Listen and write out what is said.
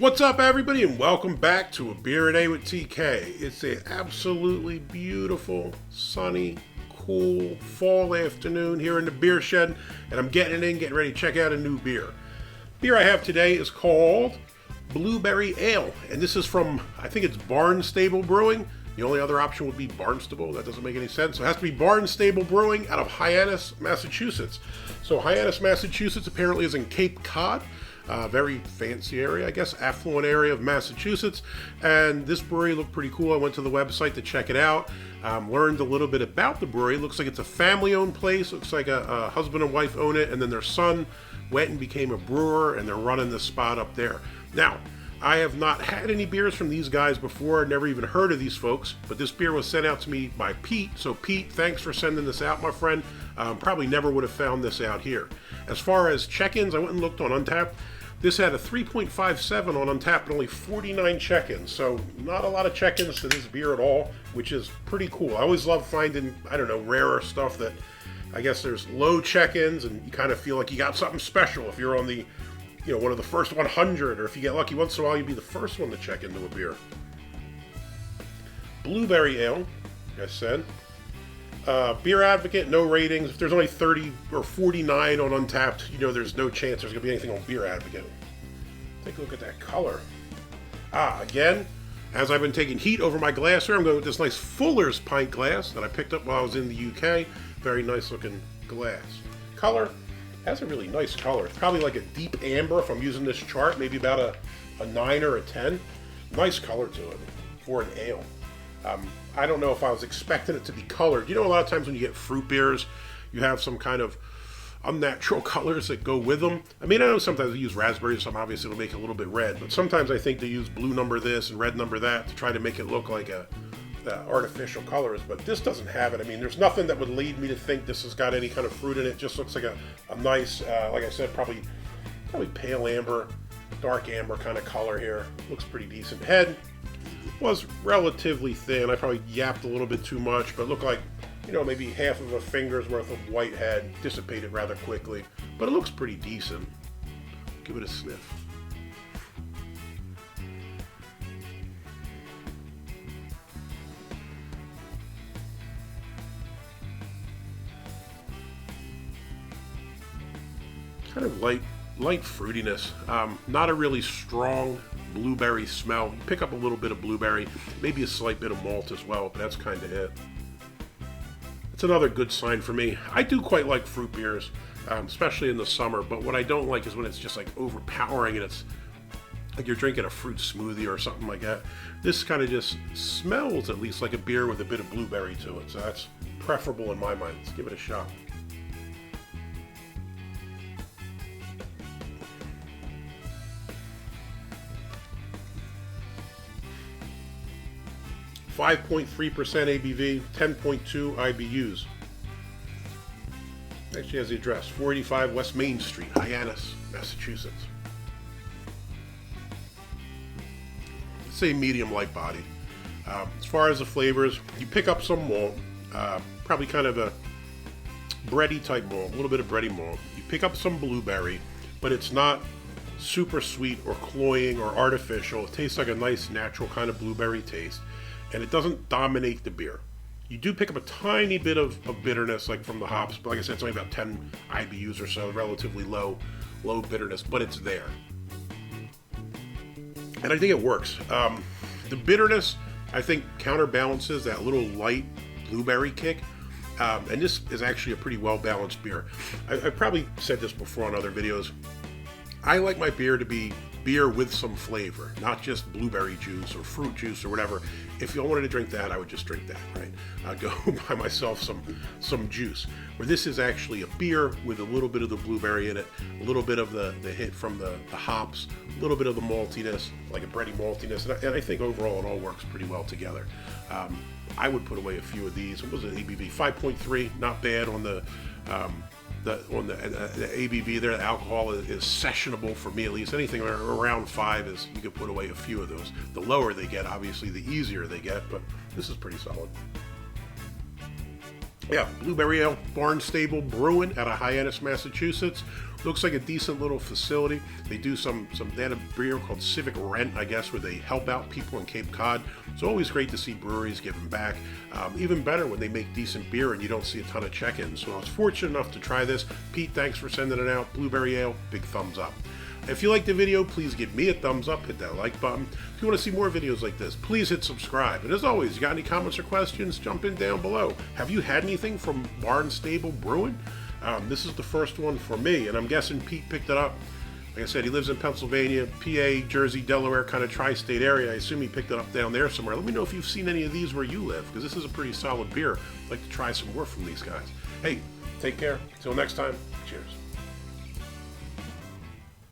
What's up, everybody, and welcome back to A Beer a Day with TK. It's an absolutely beautiful, sunny, cool fall afternoon here in the beer shed, and I'm getting ready to check out a new beer. The beer I have today is called Blueberry Ale, and this is from, I think it's Barnstable Brewing. The only other option would be Barnstable. That doesn't make any sense. So it has to be Barnstable Brewing out of Hyannis, Massachusetts. So Hyannis, Massachusetts apparently is in Cape Cod. Very fancy area, I guess, affluent area of Massachusetts. And this brewery looked pretty cool. I went to the website to check it out. Learned a little bit about the brewery. Looks like it's a family-owned place. Looks like a husband and wife own it, and then their son went and became a brewer, and they're running this spot up there. Now, I have not had any beers from these guys before, never even heard of these folks, but this beer was sent out to me by Pete. So Pete, thanks for sending this out, my friend. Probably never would have found this out here. As far as check-ins, I went and looked on Untappd. This had a 3.57 on Untappd and only 49 check-ins, so not a lot of check-ins to this beer at all, which is pretty cool. I always love finding, rarer stuff that I guess there's low check-ins and you kind of feel like you got something special if you're on the, one of the first 100, or if you get lucky once in a while, you'd be the first one to check into a beer. Blueberry Ale, like I said. Beer Advocate, no ratings. If there's only 30 or 49 on Untappd, there's no chance there's going to be anything on Beer Advocate. Take a look at that color. Again, as I've been taking heat over my glass here, I'm going with this nice Fuller's pint glass that I picked up while I was in the UK. Very nice looking glass. Color has a really nice color. It's probably like a deep amber if I'm using this chart, maybe about a 9 or a 10. Nice color to it for an ale. I don't know if I was expecting it to be colored. A lot of times when you get fruit beers, you have some kind of unnatural colors that go with them. I know sometimes they use raspberries, some obviously it'll make it a little bit red, but sometimes I think they use blue number this and red number that to try to make it look like artificial colors, but this doesn't have it. There's nothing that would lead me to think this has got any kind of fruit in it. It just looks like a nice, like I said, probably pale amber, dark amber kind of color here. Looks pretty decent. Head was relatively thin. I probably yapped a little bit too much, but looked like, maybe half of a finger's worth of white head. Dissipated rather quickly, but it looks pretty decent. Give it a sniff. Kind of light fruitiness. Not a really strong blueberry smell. You pick up a little bit of blueberry, maybe a slight bit of malt as well, but that's kind of it. It's another good sign for me. I do quite like fruit beers, especially in the summer, but what I don't like is when it's just like overpowering and it's like you're drinking a fruit smoothie or something like that. This kind of just smells at least like a beer with a bit of blueberry to it, so that's preferable in my mind. Let's give it a shot. 5.3% ABV, 10.2 IBUs. Actually has the address, 485 West Main Street, Hyannis, Massachusetts. Let's say medium light body. As far as the flavors, you pick up some malt, probably kind of a bready type malt, a little bit of bready malt. You pick up some blueberry, but it's not super sweet or cloying or artificial. It tastes like a nice natural kind of blueberry taste. And it doesn't dominate the beer. You do pick up a tiny bit of bitterness, like from the hops, but like I said, it's only about 10 IBUs or so, relatively low bitterness, but it's there. And I think it works. The bitterness, I think, counterbalances that little light blueberry kick. And this is actually a pretty well-balanced beer. I've probably said this before on other videos. I like my beer to be beer with some flavor, not just blueberry juice or fruit juice or whatever. If you wanted to drink that, I would just drink that, right? I'd go buy myself some juice. Where this is actually a beer with a little bit of the blueberry in it, a little bit of the hit from the hops, a little bit of the maltiness, like a bready maltiness, and I think overall it all works pretty well together. I would put away a few of these. What was it, ABV? 5.3, not bad on the ABV there. The alcohol is sessionable for me, at least. Anything around 5 is, you could put away a few of those. The lower they get, obviously, the easier they get, but this is pretty solid. Yeah, Blueberry Ale, Barnstable Brewing out of Hyannis, Massachusetts. Looks like a decent little facility. They do they had a beer called Civic Rent, I guess, where they help out people in Cape Cod. It's always great to see breweries giving back. Even better when they make decent beer and you don't see a ton of check-ins. So I was fortunate enough to try this. Pete, thanks for sending it out. Blueberry Ale, big thumbs up. If you liked the video, please give me a thumbs up, hit that like button. If you want to see more videos like this, please hit subscribe. And as always, you got any comments or questions, jump in down below. Have you had anything from Barnstable Brewing? This is the first one for me, and I'm guessing Pete picked it up. Like I said, he lives in Pennsylvania, PA, Jersey, Delaware, kind of tri-state area. I assume he picked it up down there somewhere. Let me know if you've seen any of these where you live, because this is a pretty solid beer. I'd like to try some more from these guys. Hey, take care. Until next time, cheers.